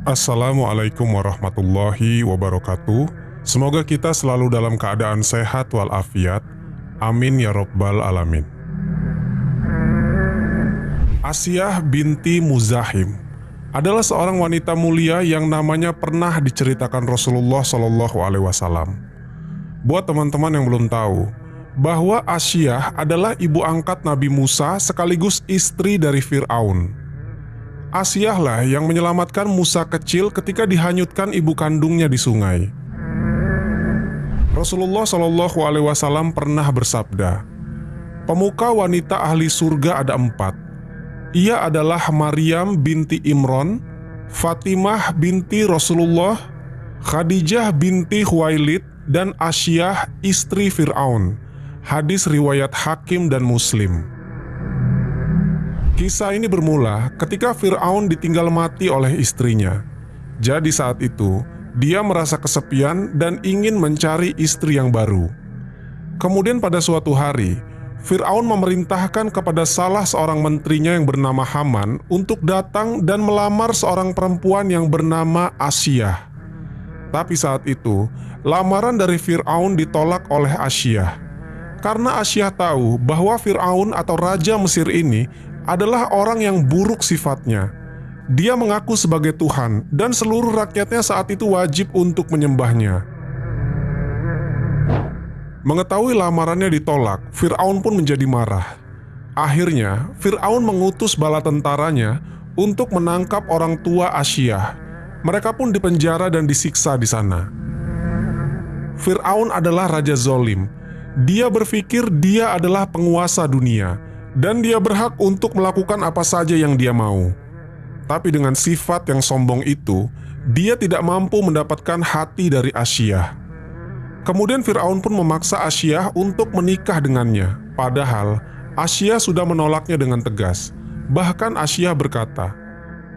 Assalamualaikum warahmatullahi wabarakatuh. Semoga kita selalu dalam keadaan sehat walafiat. Amin ya rabbal alamin. Asiyah binti Muzahim adalah seorang wanita mulia yang namanya pernah diceritakan Rasulullah SAW. Buat teman-teman yang belum tahu, bahwa Asiyah adalah ibu angkat Nabi Musa sekaligus istri dari Fir'aun. Asiyah lah yang menyelamatkan Musa kecil ketika dihanyutkan ibu kandungnya di sungai. Rasulullah SAW pernah bersabda, pemuka wanita ahli surga ada 4. Ia adalah Maryam binti Imran, Fatimah binti Rasulullah, Khadijah binti Khuwailid, dan Asiyah istri Fir'aun. Hadis riwayat Hakim dan Muslim. Kisah ini bermula ketika Fir'aun ditinggal mati oleh istrinya. Jadi saat itu, dia merasa kesepian dan ingin mencari istri yang baru. Kemudian pada suatu hari, Fir'aun memerintahkan kepada salah seorang menterinya yang bernama Haman untuk datang dan melamar seorang perempuan yang bernama Asiyah. Tapi saat itu, lamaran dari Fir'aun ditolak oleh Asiyah. Karena Asiyah tahu bahwa Fir'aun atau Raja Mesir ini adalah orang yang buruk sifatnya. Dia mengaku sebagai Tuhan dan seluruh rakyatnya saat itu wajib untuk menyembahnya. Mengetahui lamarannya ditolak, Fir'aun pun menjadi marah. Akhirnya, Fir'aun mengutus bala tentaranya untuk menangkap orang tua Asiyah. Mereka pun dipenjara dan disiksa di sana. Fir'aun adalah raja zolim. Dia berpikir dia adalah penguasa dunia dan dia berhak untuk melakukan apa saja yang dia mau. Tapi dengan sifat yang sombong itu, dia tidak mampu mendapatkan hati dari Asiyah. Kemudian Fir'aun pun memaksa Asiyah untuk menikah dengannya. Padahal Asiyah sudah menolaknya dengan tegas. Bahkan Asiyah berkata,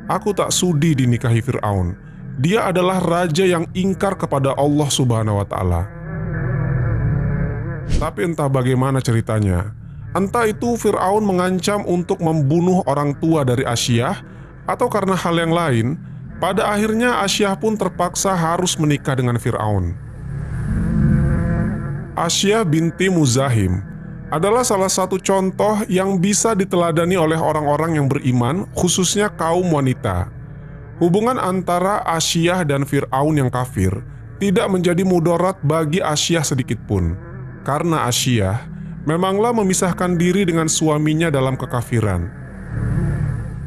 "Aku tak sudi dinikahi Fir'aun. Dia adalah raja yang ingkar kepada Allah Subhanahu wa Ta'ala." Tapi entah bagaimana ceritanya, entah itu Fir'aun mengancam untuk membunuh orang tua dari Asiyah atau karena hal yang lain, pada akhirnya Asiyah pun terpaksa harus menikah dengan Fir'aun. Asiyah binti Muzahim adalah salah satu contoh yang bisa diteladani oleh orang-orang yang beriman, khususnya kaum wanita. Hubungan antara Asiyah dan Fir'aun yang kafir tidak menjadi mudarat bagi Asiyah sedikitpun, karena Asiyah memanglah memisahkan diri dengan suaminya dalam kekafiran.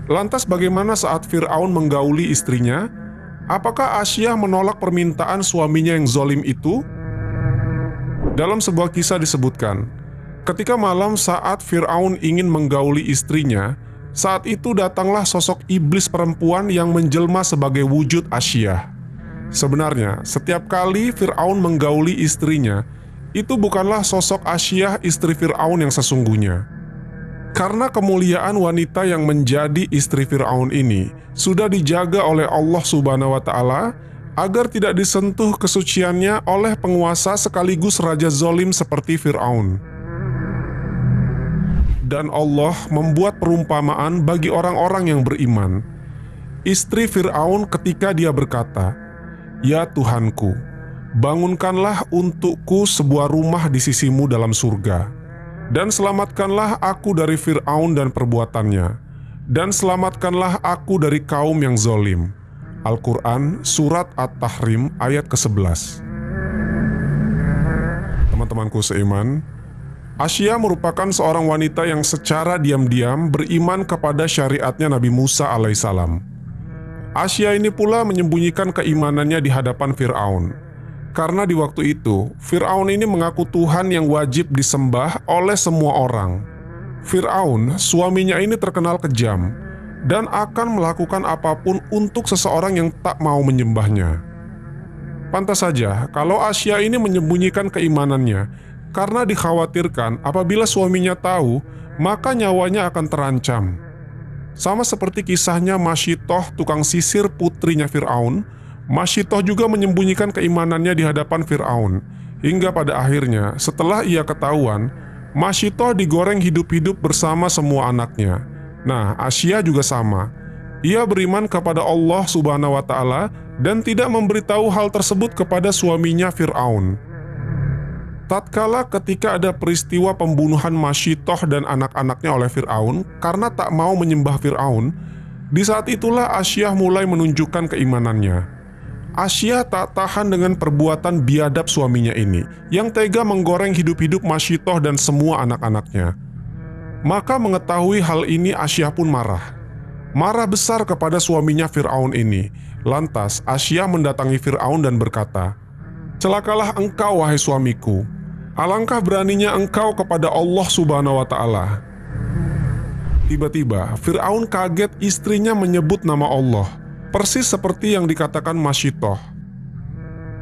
Lantas bagaimana saat Fir'aun menggauli istrinya? Apakah Asiyah menolak permintaan suaminya yang zalim itu? Dalam sebuah kisah disebutkan, ketika malam saat Fir'aun ingin menggauli istrinya, saat itu datanglah sosok iblis perempuan yang menjelma sebagai wujud Asiyah. Sebenarnya, setiap kali Fir'aun menggauli istrinya, itu bukanlah sosok Asiyah istri Fir'aun yang sesungguhnya. Karena kemuliaan wanita yang menjadi istri Fir'aun ini sudah dijaga oleh Allah Subhanahu wa Ta'ala agar tidak disentuh kesuciannya oleh penguasa sekaligus raja zalim seperti Fir'aun. Dan Allah membuat perumpamaan bagi orang-orang yang beriman. Istri Fir'aun ketika dia berkata, "Ya Tuhanku, bangunkanlah untukku sebuah rumah di sisimu dalam surga, dan selamatkanlah aku dari Fir'aun dan perbuatannya, dan selamatkanlah aku dari kaum yang zalim." Al-Quran Surat At-Tahrim ayat ke-11. Teman-temanku seiman, Asiyah merupakan seorang wanita yang secara diam-diam beriman kepada syariatnya Nabi Musa alaihissalam. Asiyah ini pula menyembunyikan keimanannya di hadapan Fir'aun. Karena di waktu itu, Fir'aun ini mengaku Tuhan yang wajib disembah oleh semua orang. Fir'aun, suaminya ini terkenal kejam dan akan melakukan apapun untuk seseorang yang tak mau menyembahnya. Pantas saja kalau Asiyah ini menyembunyikan keimanannya, karena dikhawatirkan apabila suaminya tahu, maka nyawanya akan terancam. Sama seperti kisahnya Masyitoh, tukang sisir putrinya Fir'aun. Masyitoh juga menyembunyikan keimanannya di hadapan Fir'aun, hingga pada akhirnya setelah ia ketahuan, Masyitoh digoreng hidup-hidup bersama semua anaknya. Nah, Asiyah juga sama. Ia beriman kepada Allah Subhanahu wa Ta'ala dan tidak memberitahu hal tersebut kepada suaminya Fir'aun. Tatkala ketika ada peristiwa pembunuhan Masyitoh dan anak-anaknya oleh Fir'aun karena tak mau menyembah Fir'aun, di saat itulah Asyah mulai menunjukkan keimanannya. Asyah tak tahan dengan perbuatan biadab suaminya ini yang tega menggoreng hidup-hidup Masyitoh dan semua anak-anaknya. Maka mengetahui hal ini, Asyah pun marah besar kepada suaminya Fir'aun ini. Lantas Asyah mendatangi Fir'aun dan berkata, "Celakalah engkau, wahai suamiku. Alangkah beraninya engkau kepada Allah Subhanahu wa Ta'ala." Tiba-tiba Fir'aun kaget istrinya menyebut nama Allah, persis seperti yang dikatakan Masyitoh.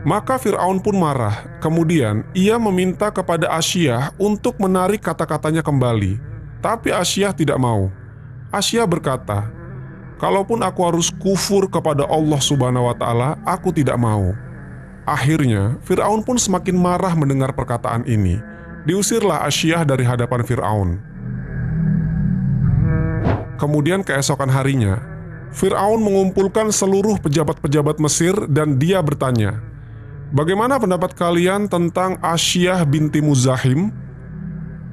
Maka Fir'aun pun marah. Kemudian ia meminta kepada Asyah untuk menarik kata-katanya kembali. Tapi Asyah tidak mau. Asyah berkata, "Kalaupun aku harus kufur kepada Allah Subhanahu wa Ta'ala, aku tidak mau." Akhirnya Fir'aun pun semakin marah mendengar perkataan ini. Diusirlah Asyah dari hadapan Fir'aun. Kemudian keesokan harinya, Fir'aun mengumpulkan seluruh pejabat-pejabat Mesir dan dia bertanya, "Bagaimana pendapat kalian tentang Asyah binti Muzahim?"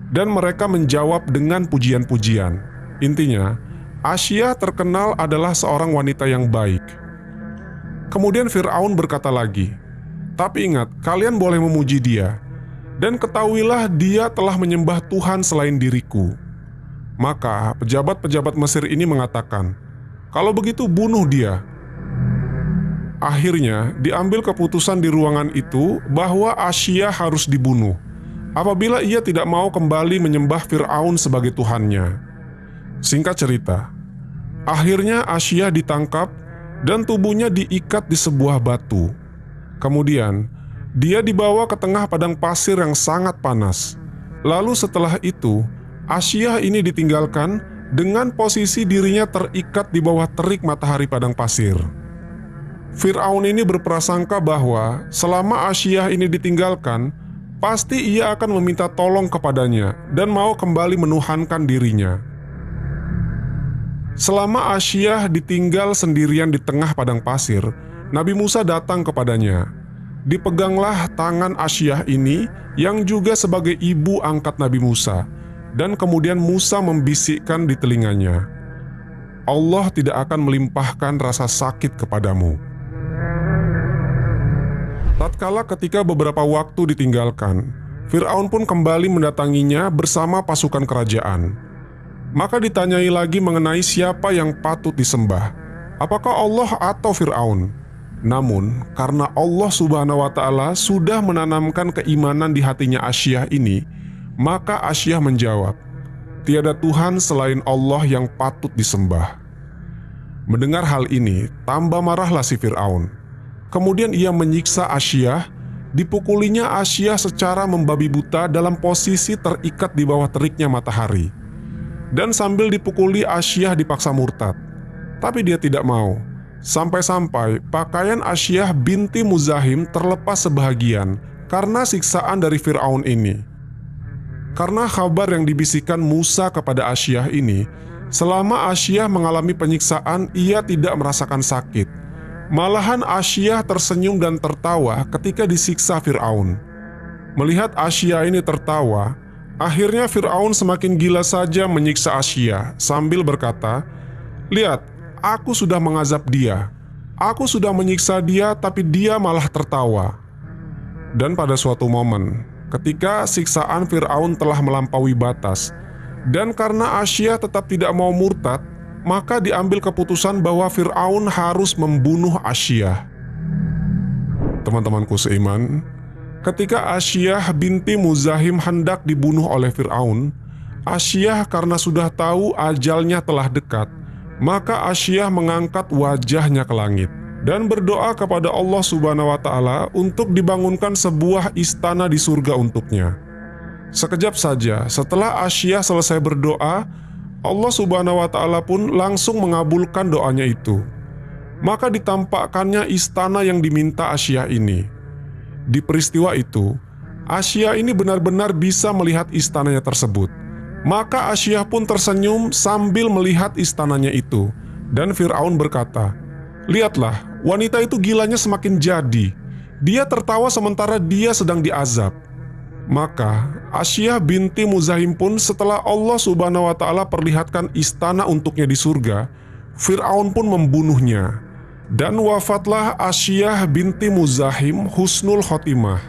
Dan mereka menjawab dengan pujian-pujian. Intinya, Asyah terkenal adalah seorang wanita yang baik. Kemudian Fir'aun berkata lagi, "Tapi ingat, kalian boleh memuji dia. Dan ketahuilah dia telah menyembah Tuhan selain diriku." Maka pejabat-pejabat Mesir ini mengatakan, "Kalau begitu bunuh dia." Akhirnya diambil keputusan di ruangan itu bahwa Asyah harus dibunuh apabila ia tidak mau kembali menyembah Fir'aun sebagai Tuhannya. Singkat cerita, akhirnya Asyah ditangkap dan tubuhnya diikat di sebuah batu. Kemudian, dia dibawa ke tengah padang pasir yang sangat panas. Lalu setelah itu, Asyah ini ditinggalkan dengan posisi dirinya terikat di bawah terik matahari padang pasir. Fir'aun ini berprasangka bahwa selama Asyah ini ditinggalkan, pasti ia akan meminta tolong kepadanya dan mau kembali menuhankan dirinya. Selama Asyah ditinggal sendirian di tengah padang pasir, Nabi Musa datang kepadanya. Dipeganglah tangan Asyah ini yang juga sebagai ibu angkat Nabi Musa, dan kemudian Musa membisikkan di telinganya, "Allah tidak akan melimpahkan rasa sakit kepadamu." Tatkala ketika beberapa waktu ditinggalkan, Fir'aun pun kembali mendatanginya bersama pasukan kerajaan. Maka ditanyai lagi mengenai siapa yang patut disembah, apakah Allah atau Fir'aun. Namun karena Allah Subhanahu wa Ta'ala sudah menanamkan keimanan di hatinya Asyah ini, maka Asyah menjawab, "Tiada Tuhan selain Allah yang patut disembah." Mendengar hal ini, tambah marahlah si Fir'aun. Kemudian ia menyiksa Asyah. Dipukulinya Asyah secara membabi buta dalam posisi terikat di bawah teriknya matahari. Dan sambil dipukuli, Asyah dipaksa murtad. Tapi dia tidak mau. Sampai-sampai pakaian Asyah binti Muzahim terlepas sebahagian karena siksaan dari Fir'aun ini. Karena kabar yang dibisikkan Musa kepada Asyah ini, selama Asyah mengalami penyiksaan, ia tidak merasakan sakit. Malahan Asyah tersenyum dan tertawa ketika disiksa Fir'aun. Melihat Asyah ini tertawa, akhirnya Fir'aun semakin gila saja menyiksa Asyah sambil berkata, "Lihat, aku sudah mengazab dia. Aku sudah menyiksa dia, tapi dia malah tertawa." Dan pada suatu momen, ketika siksaan Fir'aun telah melampaui batas, dan karena Asyah tetap tidak mau murtad, maka diambil keputusan bahwa Fir'aun harus membunuh Asyah. Teman-temanku seiman, ketika Asyah binti Muzahim hendak dibunuh oleh Fir'aun, Asyah karena sudah tahu ajalnya telah dekat, maka Asyah mengangkat wajahnya ke langit dan berdoa kepada Allah Subhanahu wa Ta'ala untuk dibangunkan sebuah istana di surga untuknya. Sekejap saja setelah Asyah selesai berdoa, Allah Subhanahu wa Ta'ala pun langsung mengabulkan doanya itu. Maka ditampakkannya istana yang diminta Asyah ini. Di peristiwa itu, Asyah ini benar-benar bisa melihat istananya tersebut. Maka Asyah pun tersenyum sambil melihat istananya itu. Dan Fir'aun berkata, "Lihatlah, wanita itu gilanya semakin jadi. Dia tertawa sementara dia sedang diazab." Maka Asyiyah binti Muzahim pun setelah Allah Subhanahu wa Ta'ala perlihatkan istana untuknya di surga, Fir'aun pun membunuhnya. Dan wafatlah Asyiyah binti Muzahim husnul khotimah.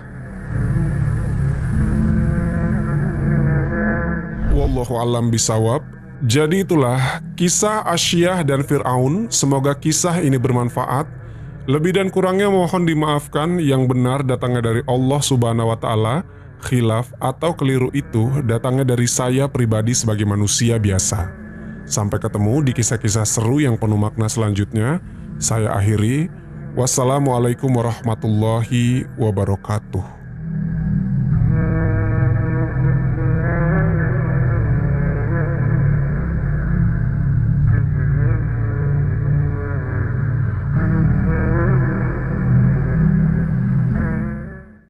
Wallahu a'lam bishawab. Jadi itulah kisah Asyiyah dan Fir'aun. Semoga kisah ini bermanfaat. Lebih dan kurangnya mohon dimaafkan. Yang benar datangnya dari Allah Subhanahu wa Ta'ala. Khilaf atau keliru itu datangnya dari saya pribadi sebagai manusia biasa. Sampai ketemu di kisah-kisah seru yang penuh makna selanjutnya. Saya akhiri. Wassalamualaikum warahmatullahi wabarakatuh.